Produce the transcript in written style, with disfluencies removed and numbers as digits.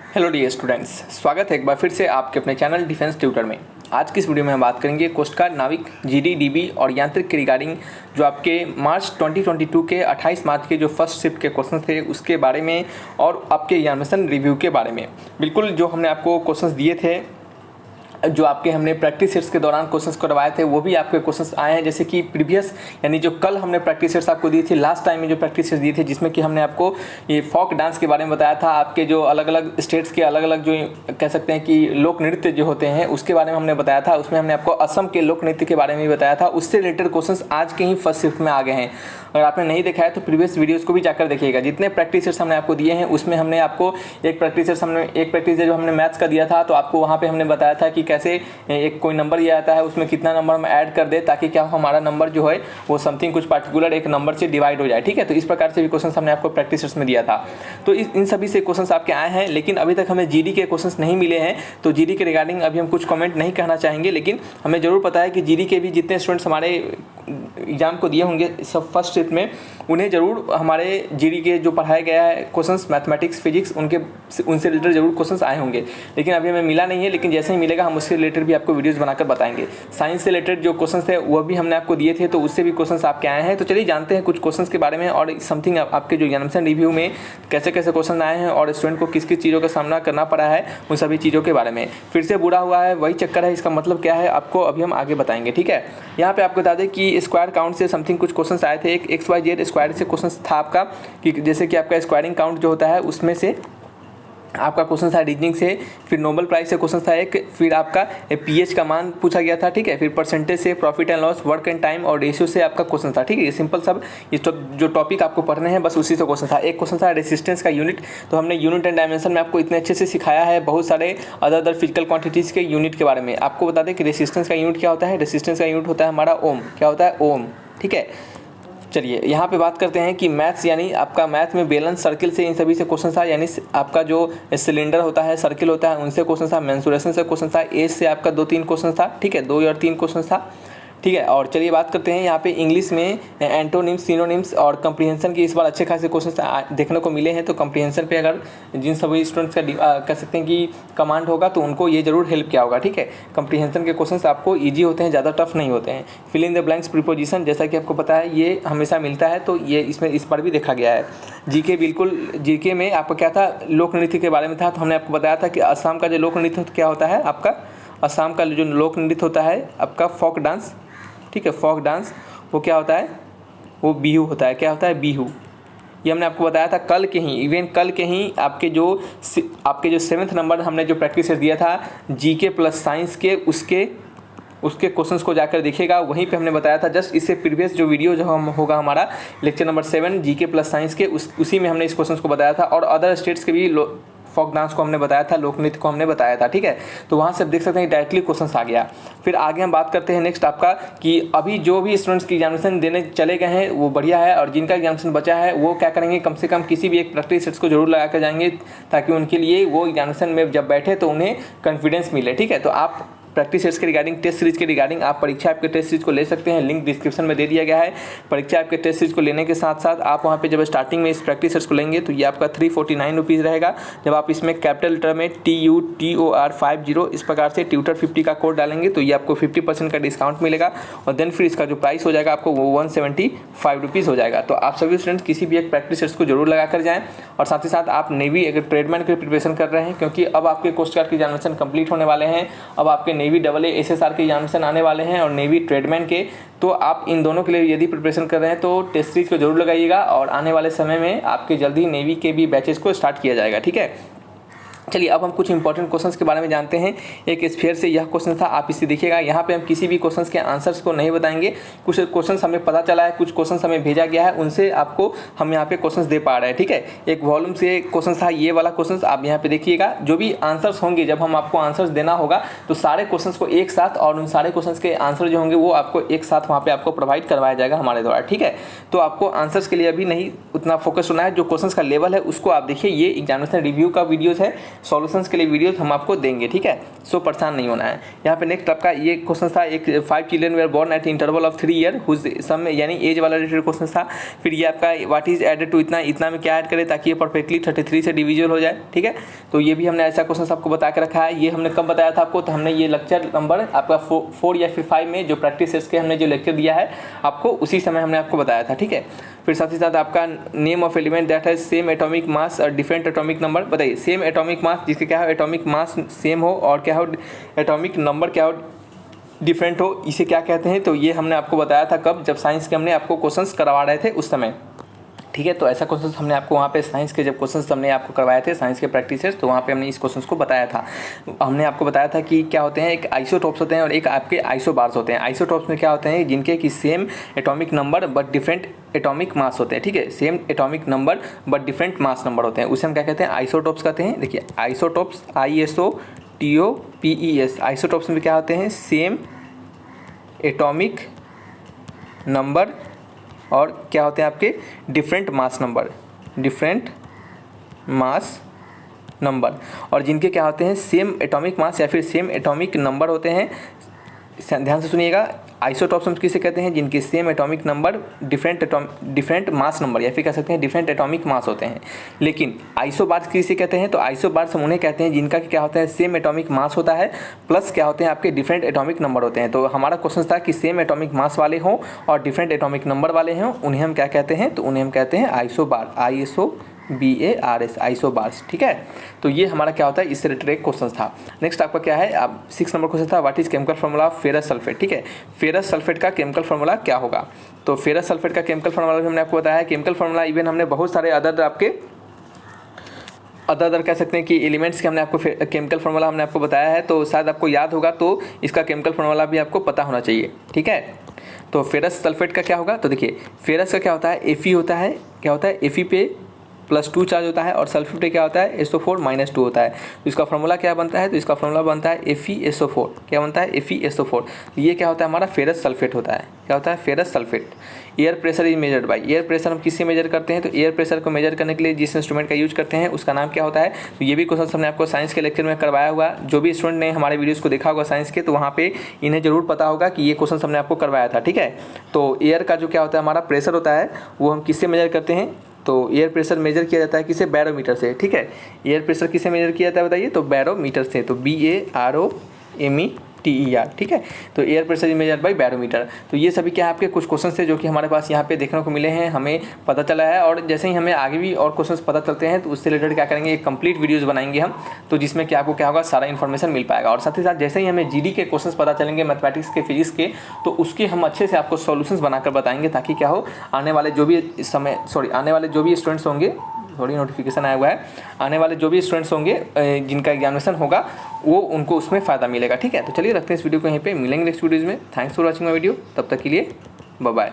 Hello dear students, स्वागत है एक बार फिर से आपके अपने चैनल डिफेंस ट्यूटर में। आज की इस वीडियो में हम बात करेंगे कोस्ट गार्ड, नाविक, जीडी, डीबी और यांत्रिक के रिगार्डिंग जो आपके मार्च 2022 के 28 मार्च के जो फर्स्ट शिफ्ट के क्वेश्चन थे उसके बारे में और आपके एग्जामिनेशन रिव्यू के बारे में। बिल्कुल जो हमने आपको क्वेश्चंस दिए थे, जो आपके हमने प्रैक्टिस सेट्स के दौरान क्वेश्चंस करवाए थे, वो भी आपके क्वेश्चंस आए हैं। जैसे कि प्रीवियस यानी जो कल हमने प्रैक्टिस सेट्स आपको दी थी, लास्ट टाइम में जो प्रैक्टिस सेट्स दिए थे, जिसमें कि हमने आपको ये फोक डांस के बारे में बताया था, आपके जो अलग अलग स्टेट्स के अलग अलग जो कह सकते हैं कि लोक नृत्य जो होते हैं उसके बारे में हमने बताया था। उसमें हमने आपको असम के लोक नृत्य के बारे में भी बताया था। उससे रिलेटेड क्वेश्चंस आज के ही फर्स्ट शिफ्ट में आ गए हैं। अगर आपने नहीं देखा है तो प्रीवियस वीडियोस को भी जाकर देखिएगा। जितने प्रैक्टिस सेट्स हमने आपको दिए हैं उसमें हमने आपको एक प्रैक्टिस जो हमने मैथ्स का दिया था, तो आपको वहाँ पे हमने बताया था कि कैसे एक कोई नंबर दिया जाता है, उसमें कितना नंबर हम ऐड कर दें ताकि क्या हमारा नंबर जो है वो समथिंग कुछ पार्टिकुलर एक नंबर से डिवाइड हो जाए। ठीक है, तो इस प्रकार से भी क्वेश्चन हमने आपको प्रैक्टिस सेट्स में दिया था। तो इन सभी से क्वेश्चन आपके आए हैं, लेकिन अभी तक हमें जीडी के क्वेश्चन नहीं मिले हैं। तो जीडी के रिगार्डिंग अभी हम कुछ कमेंट नहीं कहना चाहेंगे, लेकिन हमें जरूर पता है कि जीडी के भी जितने स्टूडेंट्स हमारे एग्जाम को दिए होंगे सब फर्स्ट शिफ्ट में, उन्हें जरूर हमारे जीडी के जो पढ़ाया गया है क्वेश्चंस मैथमेटिक्स, फिजिक्स, उनसे रिलेटेड जरूर क्वेश्चंस आए होंगे। लेकिन अभी हमें मिला नहीं है, लेकिन जैसे ही मिलेगा हम उससे रिलेटेड भी आपको वीडियोस बनाकर बताएंगे। साइंस से रिलेटेड जो क्वेश्चंस थे वो भी हमने आपको दिए थे, तो उससे भी क्वेश्चंस आपके आए हैं। तो चलिए जानते हैं कुछ क्वेश्चंस के बारे में और समथिंग आपके जो एग्जामिनेशन रिव्यू में कैसे कैसे क्वेश्चन आए हैं और स्टूडेंट को किस किस चीज़ों का सामना करना पड़ा है, उन सभी चीज़ों के बारे में। फिर से बुरा हुआ है वही चक्कर है, इसका मतलब क्या है आपको अभी हम आगे बताएंगे। ठीक है, यहाँ पे आपको बता दें कि स्क्वायर काउंट से समथिंग कुछ क्वेश्चंस आए थे। एक XYZ स्क्वायर से क्वेश्चन था आपका कि जैसे कि आपका स्क्वायरिंग काउंट जो होता है उसमें से आपका क्वेश्चन था रीजनिंग से। फिर नोबल प्राइस से क्वेश्चन था एक। फिर आपका पीएच का मान पूछा गया था। ठीक है, फिर परसेंटेज से, profit and loss, work and time और रेशियो से आपका क्वेश्चन था। ठीक है, ये सिंपल सब ये जो टॉपिक आपको पढ़ने हैं बस उसी से क्वेश्चन था। एक क्वेश्चन था रेसिस्टेंस का यूनिट। तो हमने यूनिट एंड डायमेंशन में आपको इतने अच्छे से सिखाया है बहुत सारे अदर फिजिकल क्वांटिटीज़ के यूनिट के बारे में। आपको बता दें कि रेसिस्टेंस का यूनिट क्या होता है। रेसिस्टेंस का यूनिट होता है हमारा ओम। क्या होता है? ओम। ठीक है, चलिए यहाँ पे बात करते हैं कि मैथ्स यानी आपका मैथ में बैलेंस, सर्किल से इन सभी से क्वेश्चन था। यानी आपका जो सिलेंडर होता है, सर्किल होता है, उनसे क्वेश्चन था। मेंसुरेशन से क्वेश्चन था। एज से आपका 2-3 क्वेश्चन था। ठीक है, 2 और 3 क्वेश्चन था। ठीक है, और चलिए बात करते हैं यहाँ पे इंग्लिश में एंटोनिम्स, सिनोनिम्स और कंप्रीहेंशन की इस बार अच्छे खासे क्वेश्चन देखने को मिले हैं। तो कंप्रीहेंशन पे अगर जिन सभी स्टूडेंट्स का कह सकते हैं कि कमांड होगा तो उनको ये जरूर हेल्प किया होगा। ठीक है, कंप्रीहेंशन के क्वेश्चंस आपको इजी होते हैं, ज़्यादा टफ नहीं होते हैं। Fill in the blanks preposition जैसा कि आपको पता है ये हमेशा मिलता है, तो ये इसमें इस बार भी देखा गया है। जीके, बिल्कुल जीके में आपका क्या था, लोक नृत्य के बारे में था। तो हमने आपको बताया था कि असम का जो लोक नृत्य क्या होता है, आपका असम का जो लोक नृत्य होता है आपका फोक डांस। ठीक है, फोक डांस वो क्या होता है, वो बिहू होता है। क्या होता है? बिहू। ये हमने आपको बताया था कल के ही, इवन कल के ही आपके जो 7th नंबर हमने जो प्रैक्टिस दिया था जीके प्लस साइंस के, उसके क्वेश्चंस को जाकर देखिएगा। वहीं पे हमने बताया था जस्ट इससे प्रीवियस जो वीडियो जो हम होगा हमारा lecture number 7 GK plus science के, उसी में हमने इस क्वेश्चन को बताया था। और अदर स्टेट्स के भी फोक डांस को हमने बताया था, लोक नृत्य को हमने बताया था। ठीक है, तो वहाँ से आप देख सकते हैं डायरेक्टली क्वेश्चन आ गया। फिर आगे हम बात करते हैं नेक्स्ट आपका कि अभी जो भी स्टूडेंट्स की एग्जामिनेशन देने चले गए हैं वो बढ़िया है, और जिनका एग्जामिनेशन बचा है वो क्या करेंगे, कम से कम किसी भी एक प्रैक्टिस सेट्स को जरूर लगा कर जाएंगे ताकि उनके लिए वो एग्जामिनेशन में जब बैठे तो उन्हें कॉन्फिडेंस मिले। ठीक है, तो आप प्रैक्टिस सेट्स के रिगार्डिंग, टेस्ट सीरीज के रिगार्डिंग आप परीक्षा ऐप के टेस्ट सीरीज को ले सकते हैं। लिंक डिस्क्रिप्शन में दे दिया गया है। परीक्षा ऐप के टेस्ट सीरीज को लेने के साथ साथ आप वहाँ पे जब स्टार्टिंग में इस प्रैक्टिस सेट्स को लेंगे तो ये आपका 349 रुपीज़ रहेगा। जब आप इसमें कैपिटल लेटर में TUTOR50 इस प्रकार से ट्यूटर 50 का कोड डालेंगे तो ये आपको 50% का डिस्काउंट मिलेगा। और देन फिर इसका जो प्राइस हो जाएगा आपको वो 175 रुपीज़ हो जाएगा। तो आप सभी स्टूडेंट्स किसी भी एक प्रैक्टिस सेट्स को जरूर लगा कर जाएँ। और साथ ही साथ आप नेवी अगर ट्रेडमैन के प्रिपरेशन कर रहे हैं, क्योंकि अब आपके कोस्ट गार्ड के एग्जामिनेशन कंप्लीट होने वाले हैं, अब आपके नेवी AA SSR के एग्जामिनेशन आने वाले हैं और नेवी ट्रेडमैन के, तो आप इन दोनों के लिए यदि प्रिपरेशन कर रहे हैं तो टेस्ट सीरीज को जरूर लगाइएगा। और आने वाले समय में आपके जल्दी नेवी के भी बैचेस को स्टार्ट किया जाएगा। ठीक है, चलिए अब हम कुछ इंपॉर्टेंट क्वेश्चंस के बारे में जानते हैं। एक स्फीयर से यह क्वेश्चन था, आप इसे देखिएगा। यहाँ पे हम किसी भी क्वेश्चंस के आंसर्स को नहीं बताएंगे। कुछ क्वेश्चंस हमें पता चला है, कुछ क्वेश्चंस हमें भेजा गया है, उनसे आपको हम यहाँ पे क्वेश्चंस दे पा रहे हैं। ठीक है, एक वॉल्यूम से क्वेश्चन था, ये वाला क्वेश्चन आप यहाँ पे देखिएगा। जो भी आंसर्स होंगे, जब हम आपको आंसर्स देना होगा तो सारे क्वेश्चन को एक साथ, और उन सारे क्वेश्चन के आंसर जो होंगे वो आपको एक साथ वहाँ पे आपको प्रोवाइड करवाया जाएगा हमारे द्वारा। ठीक है, तो आपको आंसर्स के लिए अभी नहीं उतना फोकस होना है, जो क्वेश्चन का लेवल है उसको आप देखिए। ये एग्जामिनेशन रिव्यू का वीडियोज है, सॉल्यूशंस के लिए वीडियोस हम आपको देंगे, ठीक है। सो परेशान नहीं होना है। यहाँ पे नेक्स्ट आपका ये क्वेश्चन था, एक 5 children were born at interval of 3 year whose sum, यानी एज वाला रिलेटेड क्वेश्चन था। फिर ये आपका व्हाट इज एडेड टू इतना, इतना में क्या ऐड करें ताकि ये परफेक्टली 33 से डिविजिबल हो जाए, ठीक है। तो ये भी हमने ऐसा क्वेश्चन आपको बता के रखा है। ये हमने कब बताया था आपको, तो हमने ये लेक्चर नंबर आपका 4 या फिर 5 में जो प्रैक्टिस सेट्स के हमने जो लेक्चर दिया है आपको, उसी समय हमने आपको बताया था, ठीक है। फिर साथ ही साथ आपका name of element that has same atomic mass और डिफरेंट एटॉमिक नंबर। बताइए, सेम एटॉमिक मास जिसके क्या हो, एटॉमिक मास सेम हो और क्या हो, एटॉमिक नंबर क्या हो, डिफरेंट हो, इसे क्या कहते हैं। तो ये हमने आपको बताया था कब, जब साइंस के हमने आपको क्वेश्चंस करवा रहे थे उस समय, ठीक है। तो ऐसा क्वेश्चन हमने आपको वहाँ पे साइंस के जब क्वेश्चंस हमने आपको करवाए थे साइंस के प्रैक्टिस सेट्स, तो वहाँ पे हमने इस क्वेश्चंस को बताया था। हमने आपको बताया था कि क्या होते हैं, एक आइसोटोप्स होते हैं और एक आपके आइसोबार्स होते हैं। आइसोटोप्स में क्या होते हैं, जिनके कि same atomic number but different atomic mass होते हैं, ठीक है। Same atomic number but different mass number होते हैं, उसे हम क्या कहते हैं, आइसोटोप्स कहते हैं। देखिए, आइसोटोप्स ISOTOPES, आइसोटोप्स में क्या होते हैं, सेम एटॉमिक नंबर और क्या होते हैं आपके different mass number, different mass number, और जिनके क्या होते हैं मास एटॉमिक मास या फिर सेम एटॉमिक नंबर होते हैं। ध्यान से सुनिएगा, आइसोटॉप्स हम किसे कहते हैं, जिनके same atomic number different mass number या फिर कह सकते हैं डिफरेंट एटॉमिक मास होते हैं। लेकिन आइसोबार्स किसे कहते हैं, तो आइसोबार्स हम उन्हें कहते हैं जिनका क्या होता है, सेम एटॉमिक मास होता है प्लस क्या होते हैं आपके डिफरेंट एटॉमिक नंबर होते हैं। तो हमारा क्वेश्चन था कि सेम एटॉमिक मास वाले हों और डिफरेंट एटॉमिक नंबर वाले हों, उन्हें हम क्या कहते हैं, तो उन्हें हम कहते हैं आइसोबार, ISOBARS, आइसोबार्स, ठीक है। तो ये हमारा क्या होता है, इससे रिलेटेड एक क्वेश्चन था। नेक्स्ट आपका क्या है, अब 6 नंबर क्वेश्चन था, what is chemical formula of ferrous sulphate, ठीक है। फेरस सल्फेट का केमिकल फार्मूला क्या होगा। तो फेरस सल्फेट का केमिकल फार्मूला भी हमने आपको बताया है। केमिकल फार्मूला इवन हमने बहुत सारे अदर कह सकते हैं कि एलिमेंट्स के हमने आपको केमिकल फार्मूला हमने आपको बताया है, तो शायद आपको याद होगा, तो इसका केमिकल फार्मूला भी आपको पता होना चाहिए, ठीक है। तो फेरस सल्फेट का क्या होगा, तो देखिए फेरस का क्या होता है, Fe होता है, क्या होता है, Fe पे +2 चार्ज होता है और सल्फेट पे क्या होता है, SO4 -2 होता है। तो इसका फार्मूला क्या बनता है, तो इसका फार्मूला बनता है FeSO4, क्या बनता है, FeSO4। ये क्या होता है, हमारा फेरस सल्फेट होता है, क्या होता है, ferrous sulphate. Air pressure is measured by, air pressure हम किससे मेजर करते हैं, तो एयर प्रेशर को मेजर करने के लिए जिस इंस्ट्रूमेंट का यूज करते हैं उसका नाम क्या होता है। तो ये भी क्वेश्चन हमने आपको साइंस के लेक्चर में करवाया हुआ, जो भी स्टूडेंट ने हमारे वीडियोस को देखा होगा साइंस के, तो वहाँ पे इन्हें जरूर पता होगा कि ये क्वेश्चन हमने आपको करवाया था, ठीक है। तो एयर का जो क्या होता है हमारा प्रेशर होता है, वो हम किससे मेजर करते हैं, तो एयर प्रेशर मेजर किया जाता है किसे, बैरोमीटर से, ठीक है। एयर प्रेशर किसे मेजर किया जाता है बताइए, तो बैरोमीटर से, तो BAROMETER, ठीक है। तो air pressure is measured by barometer. तो ये सभी क्या है आपके कुछ क्वेश्चन थे जो कि हमारे पास यहाँ पे देखने को मिले हैं, हमें पता चला है। और जैसे ही हमें आगे भी और क्वेश्चंस पता चलते हैं तो उससे रिलेटेड क्या करेंगे, एक कंप्लीट वीडियोस बनाएंगे हम, तो जिसमें कि आपको क्या होगा, सारा इन्फॉर्मेशन मिल पाएगा। और साथ ही साथ जैसे ही हमें GD के क्वेश्चंस पता चलेंगे, मैथमेटिक्स के, फिजिक्स के, तो उसके हम अच्छे से आपको सॉल्यूशंस बनाकर बताएंगे, ताकि क्या हो, आने वाले जो भी स्टूडेंट्स होंगे, थोड़ी नोटिफिकेशन आया हुआ है, आने वाले जो भी स्टूडेंट्स होंगे जिनका एग्जामिनेशन होगा, वो उनको उसमें फ़ायदा मिलेगा, ठीक है। तो चलिए रखते हैं इस वीडियो को यहीं पे, मिलेंगे नेक्स्ट वीडियोज़ में। Thanks for watching my video, तब तक के लिए बाय बाय।